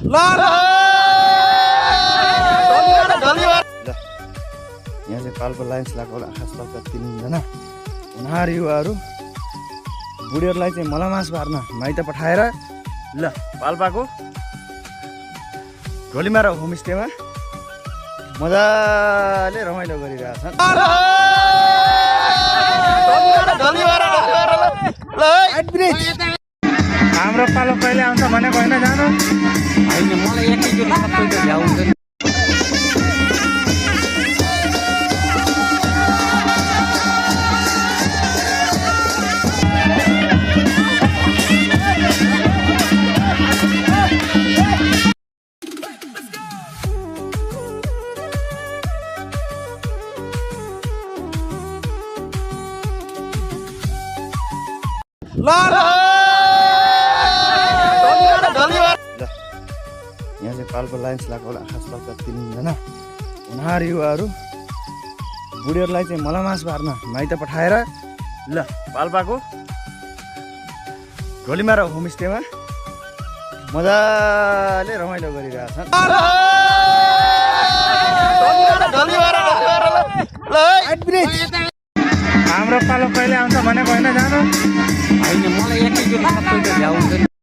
ल यहाँ चाहिँ पाल्पा लायन्स लगाएको खास तौरका 3 जना हुनहार युवाहरू बुढीहरूलाई चाहिँ मलामास पार्न माइत पठाएर ल पाल्पाको ढोलीमारा होमस्टेमा मजाले रमाइलो गरिरहेछन्। हाम्रो पालो कहिले आउँछ भनेको होइन जानु होइन मलाई एकैचोटि सबै त भ्याउँछ नि। यहाँ चाहिँ पाल्पा लायन्स लगाएको खास तौरका 3 जना हुनहार युवाहरू बुढीहरूलाई चाहिँ मलामास पार्न माइत पठाएर ल पाल्पाको ढोलीमारा होमस्टेमा मजाले रमाइलो गरिरहेछन्। हाम्रो पालो कहिले आउँछ भनेको होइन जानु होइन मलाई एकैचोटि सबै त भ्याउँछ नि।